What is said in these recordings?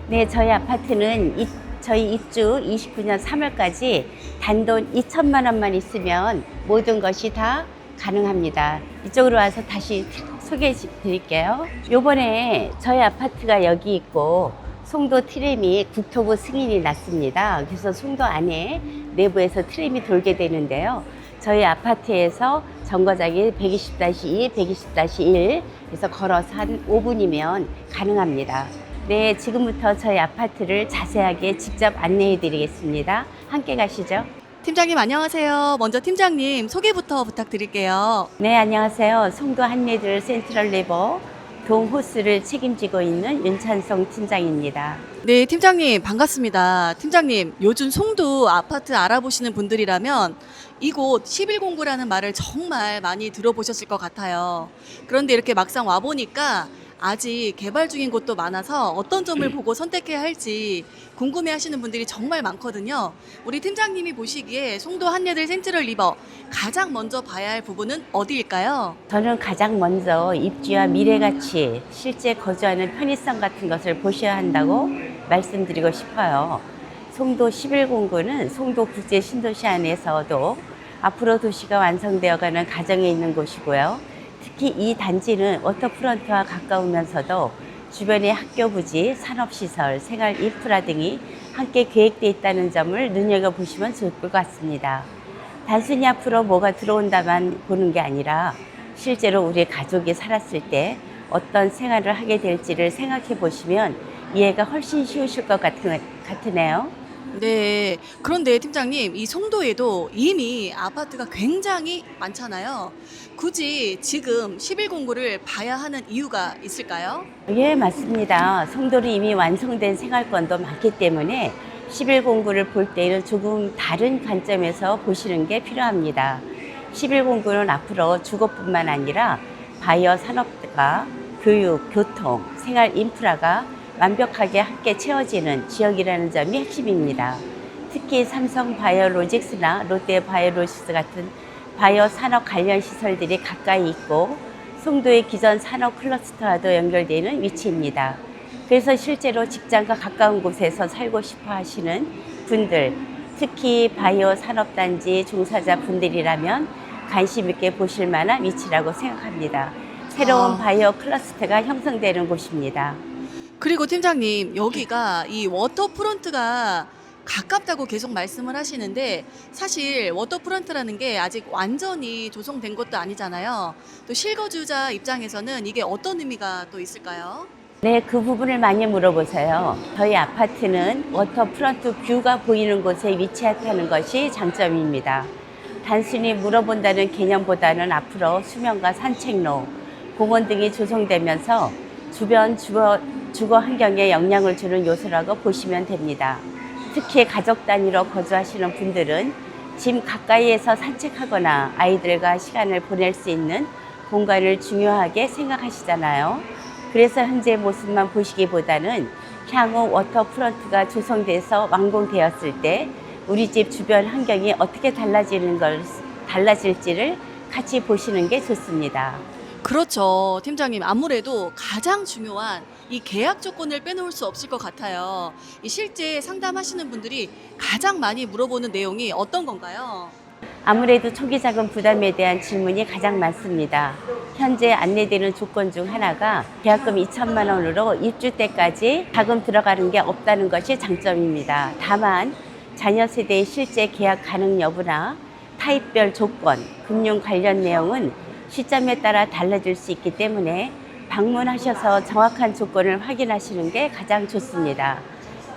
네, 저희 아파트는 저희 입주 29년 3월까지 단돈 2천만 원만 있으면 모든 것이 다 가능합니다. 이쪽으로 와서 다시 소개해 드릴게요. 요번에 저희 아파트가 여기 있고 송도 트램이 국토부 승인이 났습니다. 그래서 송도 안에 내부에서 트램이 돌게 되는데요. 저희 아파트에서 정거장이 120-2, 120-1, 그래서 걸어서 한 5분이면 가능합니다. 네, 지금부터 저희 아파트를 자세하게 직접 안내해 드리겠습니다. 함께 가시죠. 팀장님 안녕하세요. 먼저 팀장님 소개부터 부탁드릴게요. 네, 안녕하세요. 송도 한예들 센트럴 레버 동호스를 책임지고 있는 윤찬성 팀장입니다. 네, 팀장님 반갑습니다. 팀장님, 요즘 송도 아파트 알아보시는 분들이라면 이곳 1109라는 말을 정말 많이 들어보셨을 것 같아요. 그런데 이렇게 막상 와보니까 아직 개발 중인 곳도 많아서 어떤 점을 보고 선택해야 할지 궁금해 하시는 분들이 정말 많거든요. 우리 팀장님이 보시기에 송도 한예들 센트럴 리버 가장 먼저 봐야 할 부분은 어디일까요? 저는 가장 먼저 입지와 미래 가치, 실제 거주하는 편의성 같은 것을 보셔야 한다고 말씀드리고 싶어요. 송도 1109는 송도 국제 신도시 안에서도 앞으로 도시가 완성되어가는 과정에 있는 곳이고요. 특히 이 단지는 워터프런트와 가까우면서도 주변의 학교 부지, 산업시설, 생활 인프라 등이 함께 계획되어 있다는 점을 눈여겨보시면 좋을 것 같습니다. 단순히 앞으로 뭐가 들어온다만 보는 게 아니라 실제로 우리 가족이 살았을 때 어떤 생활을 하게 될지를 생각해 보시면 이해가 훨씬 쉬우실 것 같으네요. 네. 그런데 팀장님, 이 송도에도 이미 아파트가 굉장히 많잖아요. 굳이 지금 1109를 봐야 하는 이유가 있을까요? 예, 맞습니다. 송도는 이미 완성된 생활권도 많기 때문에 1109를 볼 때는 조금 다른 관점에서 보시는 게 필요합니다. 1109는 앞으로 주거뿐만 아니라 바이오 산업과 교육, 교통, 생활 인프라가 완벽하게 함께 채워지는 지역이라는 점이 핵심입니다. 특히 삼성 바이오로직스나 롯데 바이오로직스 같은 바이오 산업 관련 시설들이 가까이 있고 송도의 기존 산업 클러스터와도 연결되는 위치입니다. 그래서 실제로 직장과 가까운 곳에서 살고 싶어 하시는 분들, 특히 바이오 산업단지 종사자 분들이라면 관심 있게 보실 만한 위치라고 생각합니다. 새로운 바이오 클러스터가 형성되는 곳입니다. 그리고 팀장님, 여기가 이 워터프런트가 가깝다고 계속 말씀을 하시는데 사실 워터프런트라는 게 아직 완전히 조성된 것도 아니잖아요. 또 실거주자 입장에서는 이게 어떤 의미가 또 있을까요? 네, 그 부분을 많이 물어보세요. 저희 아파트는 워터프런트 뷰가 보이는 곳에 위치했다는 것이 장점입니다. 단순히 물어본다는 개념보다는 앞으로 수면과 산책로, 공원 등이 조성되면서 주변 주거 환경에 영향을 주는 요소라고 보시면 됩니다. 특히 가족 단위로 거주하시는 분들은 집 가까이에서 산책하거나 아이들과 시간을 보낼 수 있는 공간을 중요하게 생각하시잖아요. 그래서 현재 모습만 보시기보다는 향후 워터프런트가 조성돼서 완공되었을 때 우리 집 주변 환경이 어떻게 달라질지를 같이 보시는 게 좋습니다. 그렇죠. 팀장님, 아무래도 가장 중요한 이 계약 조건을 빼놓을 수 없을 것 같아요. 이 실제 상담하시는 분들이 가장 많이 물어보는 내용이 어떤 건가요? 아무래도 초기 자금 부담에 대한 질문이 가장 많습니다. 현재 안내되는 조건 중 하나가 계약금 2천만 원으로 입주 때까지 자금 들어가는 게 없다는 것이 장점입니다. 다만 자녀 세대의 실제 계약 가능 여부나 타입별 조건, 금융 관련 내용은 시점에 따라 달라질 수 있기 때문에 방문하셔서 정확한 조건을 확인하시는 게 가장 좋습니다.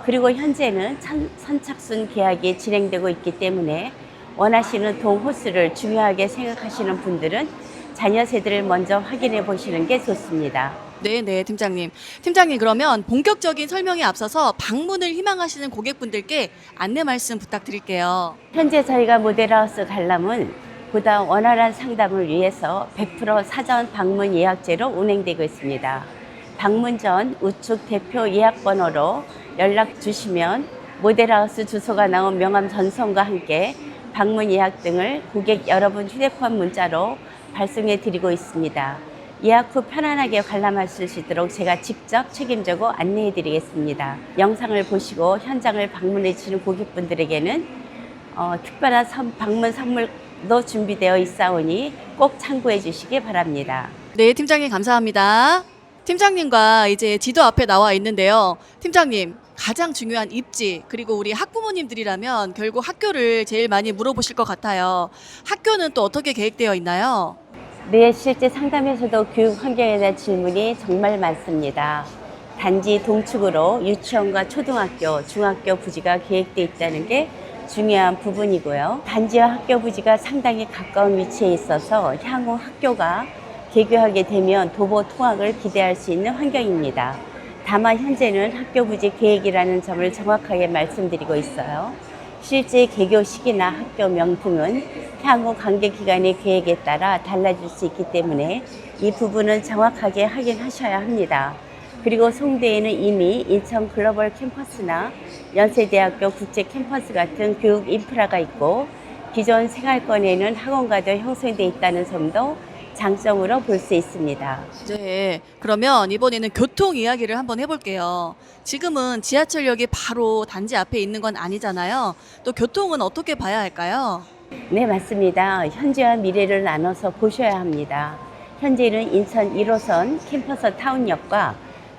그리고 현재는 선착순 계약이 진행되고 있기 때문에 원하시는 동호수를 중요하게 생각하시는 분들은 자녀 세대를 먼저 확인해 보시는 게 좋습니다. 네, 팀장님. 팀장님, 그러면 본격적인 설명에 앞서서 방문을 희망하시는 고객분들께 안내 말씀 부탁드릴게요. 현재 저희가 모델하우스 관람은 보다 원활한 상담을 위해서 100% 사전 방문 예약제로 운행되고 있습니다. 방문 전 우측 대표 예약 번호로 연락 주시면 모델하우스 주소가 나온 명함 전송과 함께 방문 예약 등을 고객 여러분 휴대폰 문자로 발송해 드리고 있습니다. 예약 후 편안하게 관람하실 수 있도록 제가 직접 책임지고 안내해 드리겠습니다. 영상을 보시고 현장을 방문해 주시는 고객분들에게는 특별한 방문 선물도 준비되어 있사오니 꼭 참고해 주시기 바랍니다. 네, 팀장님 감사합니다. 팀장님과 이제 지도 앞에 나와 있는데요. 팀장님, 가장 중요한 입지, 그리고 우리 학부모님들이라면 결국 학교를 제일 많이 물어보실 것 같아요. 학교는 또 어떻게 계획되어 있나요? 네, 실제 상담에서도 교육 환경에 대한 질문이 정말 많습니다. 단지 동축으로 유치원과 초등학교, 중학교 부지가 계획되어 있다는 게 중요한 부분이고요. 단지와 학교 부지가 상당히 가까운 위치에 있어서 향후 학교가 개교하게 되면 도보 통학을 기대할 수 있는 환경입니다. 다만 현재는 학교 부지 계획이라는 점을 정확하게 말씀드리고 있어요. 실제 개교 시기나 학교명 등은 향후 관계기관의 계획에 따라 달라질 수 있기 때문에 이 부분은 정확하게 확인하셔야 합니다. 그리고 송도에는 이미 인천 글로벌 캠퍼스나 연세대학교 국제 캠퍼스 같은 교육 인프라가 있고 기존 생활권에는 학원과도 형성되어 있다는 점도 장점으로 볼 수 있습니다. 네, 그러면 이번에는 교통 이야기를 한번 해볼게요. 지금은 지하철역이 바로 단지 앞에 있는 건 아니잖아요. 또 교통은 어떻게 봐야 할까요? 네, 맞습니다. 현재와 미래를 나눠서 보셔야 합니다. 현재는 인천 1호선 캠퍼스 타운역과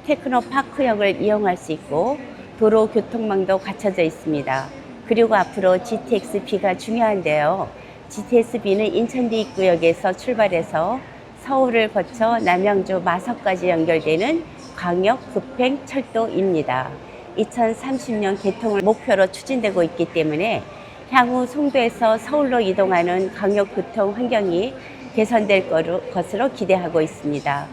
테크노파크역을 이용할 수 있고 도로 교통망도 갖춰져 있습니다. 그리고 앞으로 GTX-B가 중요한데요. GTX-B는 인천대 입구역에서 출발해서 서울을 거쳐 남양주 마석까지 연결되는 광역 급행 철도입니다. 2030년 개통을 목표로 추진되고 있기 때문에 향후 송도에서 서울로 이동하는 광역교통 환경이 개선될 것으로 기대하고 있습니다.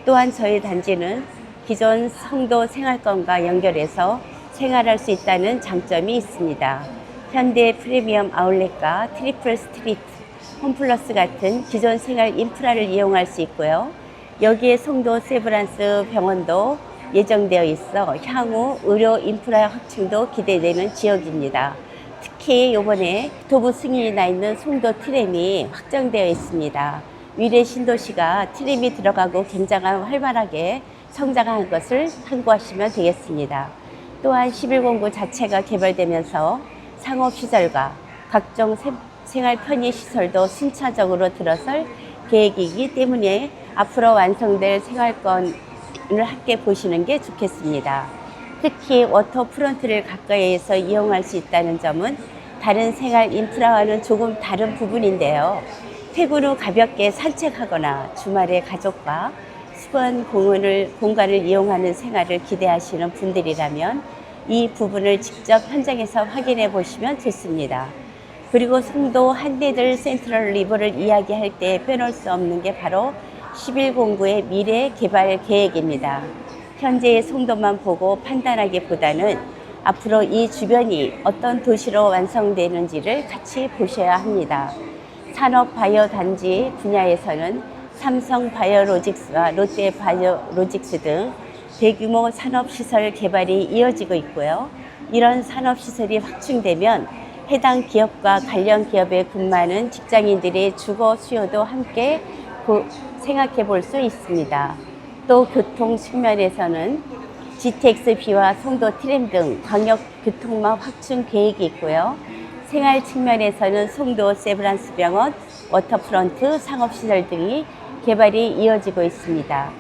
또한 저희 단지는 기존 송도 생활권과 연결해서 생활할 수 있다는 장점이 있습니다. 현대 프리미엄 아울렛과 트리플 스트리트, 홈플러스 같은 기존 생활 인프라를 이용할 수 있고요. 여기에 송도 세브란스 병원도 예정되어 있어 향후 의료 인프라 확충도 기대되는 지역입니다. 특히 이번에 도보 승인이 나 있는 송도 트램이 확정되어 있습니다. 미래 신도시가 트램이 들어가고 굉장히 활발하게 성장한 것을 참고하시면 되겠습니다. 또한 1109 자체가 개발되면서 상업시설과 각종 생활 편의시설도 순차적으로 들어설 계획이기 때문에 앞으로 완성될 생활권을 함께 보시는 게 좋겠습니다. 특히 워터프론트를 가까이에서 이용할 수 있다는 점은 다른 생활 인프라와는 조금 다른 부분인데요. 퇴근 후 가볍게 산책하거나 주말에 가족과 수건 공간을 이용하는 생활을 기대하시는 분들이라면 이 부분을 직접 현장에서 확인해 보시면 좋습니다. 그리고 송도 한대들 센트럴 리버를 이야기할 때 빼놓을 수 없는 게 바로 1109의 미래 개발 계획입니다. 현재의 송도만 보고 판단하기보다는 앞으로 이 주변이 어떤 도시로 완성되는지를 같이 보셔야 합니다. 산업바이오 단지 분야에서는 삼성바이오로직스와 롯데바이오로직스 등 대규모 산업시설 개발이 이어지고 있고요. 이런 산업시설이 확충되면 해당 기업과 관련 기업에 근무하는 직장인들의 주거 수요도 함께 생각해 볼 수 있습니다. 또 교통 측면에서는 GTX-B와 송도 트램 등 광역 교통망 확충 계획이 있고요. 생활 측면에서는 송도 세브란스 병원, 워터프론트, 상업시설 등이 개발이 이어지고 있습니다.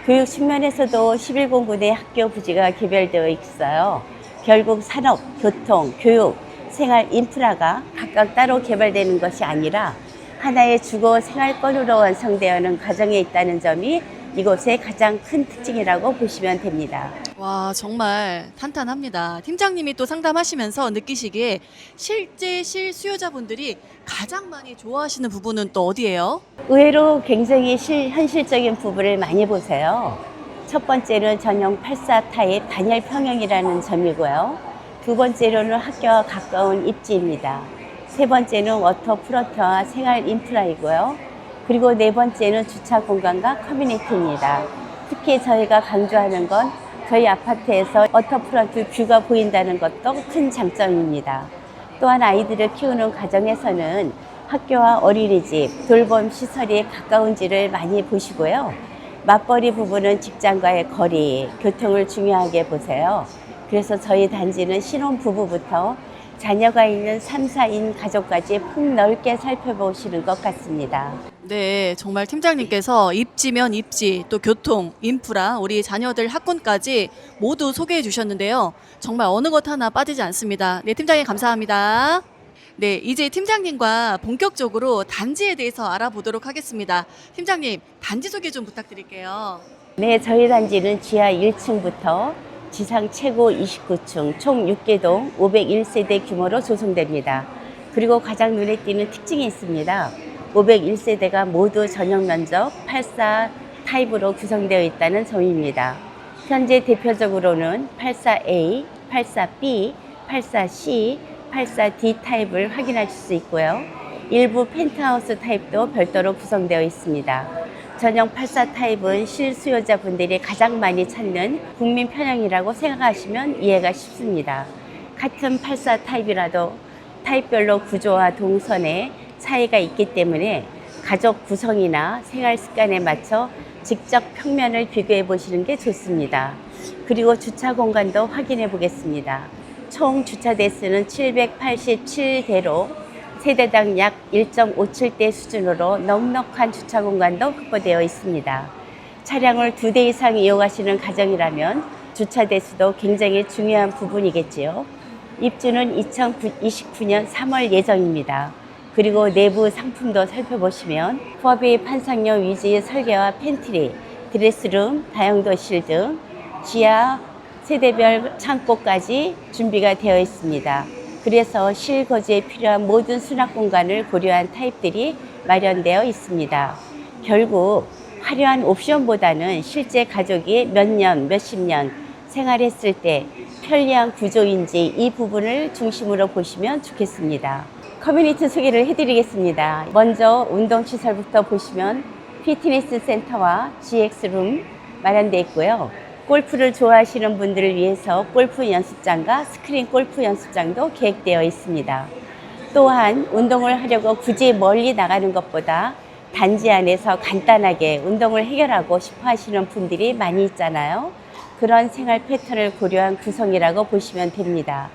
교육 측면에서도 1109 내 학교 부지가 개별되어 있어요. 결국 산업, 교통, 교육, 생활 인프라가 각각 따로 개발되는 것이 아니라 하나의 주거 생활권으로 완성되어가는 과정에 있다는 점이 이곳의 가장 큰 특징이라고 보시면 됩니다. 와, 정말 탄탄합니다. 팀장님이 또 상담하시면서 느끼시기에 실제 실수요자분들이 가장 많이 좋아하시는 부분은 또 어디예요? 의외로 굉장히 현실적인 부분을 많이 보세요. 첫 번째는 전용 84 타입 단열 평형이라는 점이고요. 두 번째로는 학교와 가까운 입지입니다. 세 번째는 워터프론트와 생활 인프라이고요. 그리고 네 번째는 주차 공간과 커뮤니티입니다. 특히 저희가 강조하는 건 저희 아파트에서 워터프론트 뷰가 보인다는 것도 큰 장점입니다. 또한 아이들을 키우는 가정에서는 학교와 어린이집, 돌봄 시설이 가까운지를 많이 보시고요. 맞벌이 부부는 직장과의 거리, 교통을 중요하게 보세요. 그래서 저희 단지는 신혼부부부터 자녀가 있는 3, 4인 가족까지 폭넓게 살펴보시는 것 같습니다. 네, 정말 팀장님께서 입지면 입지, 또 교통, 인프라, 우리 자녀들 학군까지 모두 소개해 주셨는데요. 정말 어느 것 하나 빠지지 않습니다. 네, 팀장님 감사합니다. 네, 이제 팀장님과 본격적으로 단지에 대해서 알아보도록 하겠습니다. 팀장님, 단지 소개 좀 부탁드릴게요. 네, 저희 단지는 지하 1층부터 지상 최고 29층, 총 6개동 501세대 규모로 조성됩니다. 그리고 가장 눈에 띄는 특징이 있습니다. 501세대가 모두 전용 면적 84 타입으로 구성되어 있다는 점입니다. 현재 대표적으로는 84A, 84B, 84C, 84D 타입을 확인하실 수 있고요. 일부 펜트하우스 타입도 별도로 구성되어 있습니다. 전용 84 타입은 실수요자분들이 가장 많이 찾는 국민 편향이라고 생각하시면 이해가 쉽습니다. 같은 84 타입이라도 타입별로 구조와 동선에 차이가 있기 때문에 가족 구성이나 생활 습관에 맞춰 직접 평면을 비교해 보시는 게 좋습니다. 그리고 주차 공간도 확인해 보겠습니다. 총 주차 대수는 787대로 세대당 약 1.57대 수준으로 넉넉한 주차 공간도 확보되어 있습니다. 차량을 2대 이상 이용하시는 가정이라면 주차 대수도 굉장히 중요한 부분이겠지요. 입주는 2029년 3월 예정입니다. 그리고 내부 상품도 살펴보시면 포비 판상형 위주의 설계와 팬트리, 드레스룸, 다용도실 등 지하 세대별 창고까지 준비가 되어 있습니다. 그래서 실거주에 필요한 모든 수납 공간을 고려한 타입들이 마련되어 있습니다. 결국 화려한 옵션보다는 실제 가족이 몇 년, 몇십 년 생활했을 때 편리한 구조인지 이 부분을 중심으로 보시면 좋겠습니다. 커뮤니티 소개를 해드리겠습니다. 먼저 운동시설부터 보시면 피트니스 센터와 GX룸 마련되어 있고요. 골프를 좋아하시는 분들을 위해서 골프 연습장과 스크린 골프 연습장도 계획되어 있습니다. 또한 운동을 하려고 굳이 멀리 나가는 것보다 단지 안에서 간단하게 운동을 해결하고 싶어 하시는 분들이 많이 있잖아요. 그런 생활 패턴을 고려한 구성이라고 보시면 됩니다.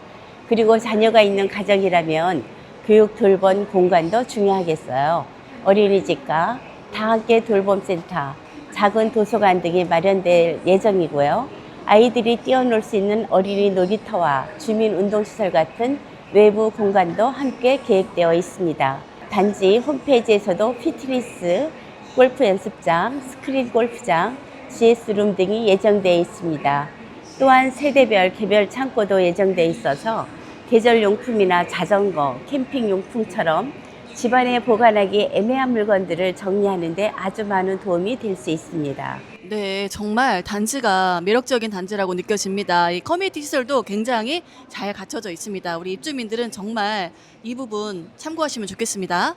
그리고 자녀가 있는 가정이라면 교육 돌봄 공간도 중요하겠어요. 어린이집과 다학계 돌봄센터, 작은 도서관 등이 마련될 예정이고요. 아이들이 뛰어놀 수 있는 어린이 놀이터와 주민운동시설 같은 외부 공간도 함께 계획되어 있습니다. 단지 홈페이지에서도 피트니스, 골프 연습장, 스크린 골프장, GS룸 등이 예정되어 있습니다. 또한 세대별 개별 창고도 예정되어 있어서 계절용품이나 자전거, 캠핑용품처럼 집안에 보관하기 애매한 물건들을 정리하는 데 아주 많은 도움이 될 수 있습니다. 네, 정말 단지가 매력적인 단지라고 느껴집니다. 이 커뮤니티 시설도 굉장히 잘 갖춰져 있습니다. 우리 입주민들은 정말 이 부분 참고하시면 좋겠습니다.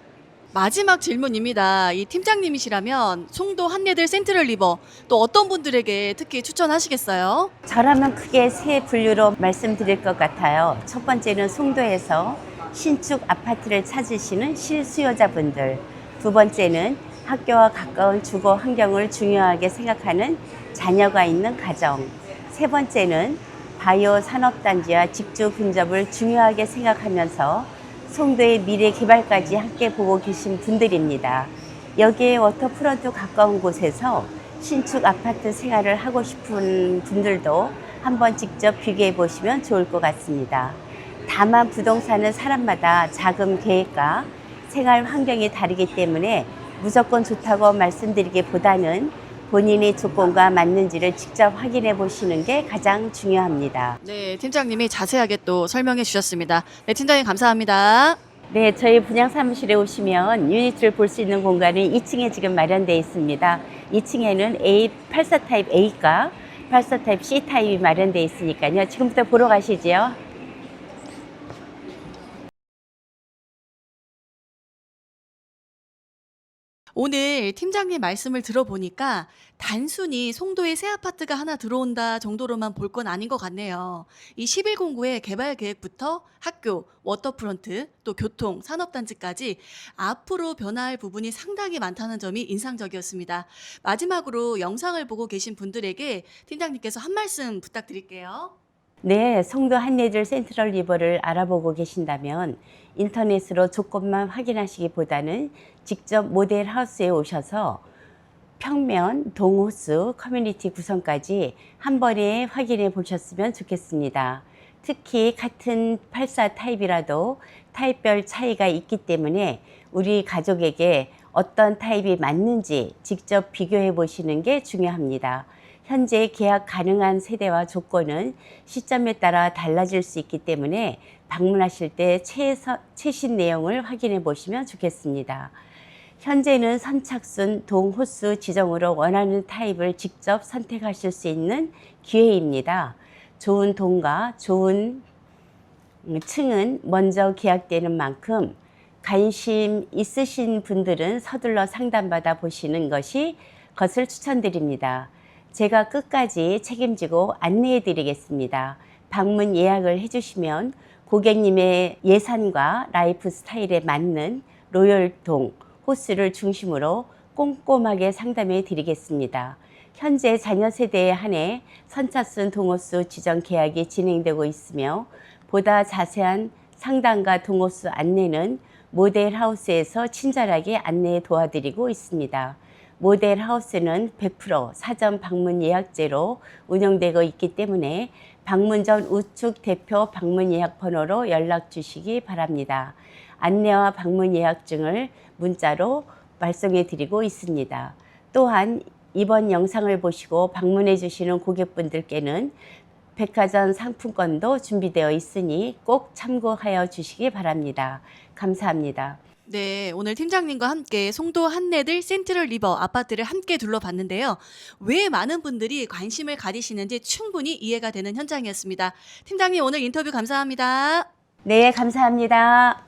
마지막 질문입니다. 이 팀장님이시라면 송도 한예들 센트럴 리버 또 어떤 분들에게 특히 추천하시겠어요? 저라면 크게 세 분류로 말씀드릴 것 같아요. 첫 번째는 송도에서 신축 아파트를 찾으시는 실수요자분들, 두 번째는 학교와 가까운 주거 환경을 중요하게 생각하는 자녀가 있는 가정, 세 번째는 바이오 산업단지와 직주 근접을 중요하게 생각하면서 송도의 미래 개발까지 함께 보고 계신 분들입니다. 여기에 워터프론트 가까운 곳에서 신축 아파트 생활을 하고 싶은 분들도 한번 직접 비교해 보시면 좋을 것 같습니다. 다만 부동산은 사람마다 자금 계획과 생활 환경이 다르기 때문에 무조건 좋다고 말씀드리기보다는 본인의 조건과 맞는지를 직접 확인해 보시는 게 가장 중요합니다. 네, 팀장님이 자세하게 또 설명해 주셨습니다. 네, 팀장님 감사합니다. 네, 저희 분양 사무실에 오시면 유니트를 볼 수 있는 공간이 2층에 지금 마련되어 있습니다. 2층에는 84 타입 A과 84 타입 C 타입이 마련되어 있으니까요. 지금부터 보러 가시죠. 오늘 팀장님 말씀을 들어보니까 단순히 송도에 새 아파트가 하나 들어온다 정도로만 볼 건 아닌 것 같네요. 이 11공구의 개발 계획부터 학교, 워터프론트, 또 교통, 산업단지까지 앞으로 변화할 부분이 상당히 많다는 점이 인상적이었습니다. 마지막으로 영상을 보고 계신 분들에게 팀장님께서 한 말씀 부탁드릴게요. 네, 송도 한내줄 센트럴 리버를 알아보고 계신다면 인터넷으로 조건만 확인하시기보다는 직접 모델 하우스에 오셔서 평면, 동호수, 커뮤니티 구성까지 한 번에 확인해 보셨으면 좋겠습니다. 특히 같은 84 타입이라도 타입별 차이가 있기 때문에 우리 가족에게 어떤 타입이 맞는지 직접 비교해 보시는 게 중요합니다. 현재 계약 가능한 세대와 조건은 시점에 따라 달라질 수 있기 때문에 방문하실 때 최신 내용을 확인해 보시면 좋겠습니다. 현재는 선착순, 동호수 지정으로 원하는 타입을 직접 선택하실 수 있는 기회입니다. 좋은 동과 좋은 층은 먼저 계약되는 만큼 관심 있으신 분들은 서둘러 상담받아 보시는 것을 추천드립니다. 제가 끝까지 책임지고 안내해 드리겠습니다. 방문 예약을 해주시면 고객님의 예산과 라이프 스타일에 맞는 로열동, 호수를 중심으로 꼼꼼하게 상담해 드리겠습니다. 현재 자녀 세대에 한해 선착순 동호수 지정 계약이 진행되고 있으며 보다 자세한 상담과 동호수 안내는 모델하우스에서 친절하게 안내해 도와드리고 있습니다. 모델하우스는 100% 사전 방문 예약제로 운영되고 있기 때문에 방문 전 우측 대표 방문 예약 번호로 연락 주시기 바랍니다. 안내와 방문 예약증을 문자로 발송해 드리고 있습니다. 또한 이번 영상을 보시고 방문해 주시는 고객분들께는 백화점 상품권도 준비되어 있으니 꼭 참고하여 주시기 바랍니다. 감사합니다. 네, 오늘 팀장님과 함께 송도 한내들 센트럴 리버 아파트를 함께 둘러봤는데요. 왜 많은 분들이 관심을 가지시는지 충분히 이해가 되는 현장이었습니다. 팀장님 오늘 인터뷰 감사합니다. 네, 감사합니다.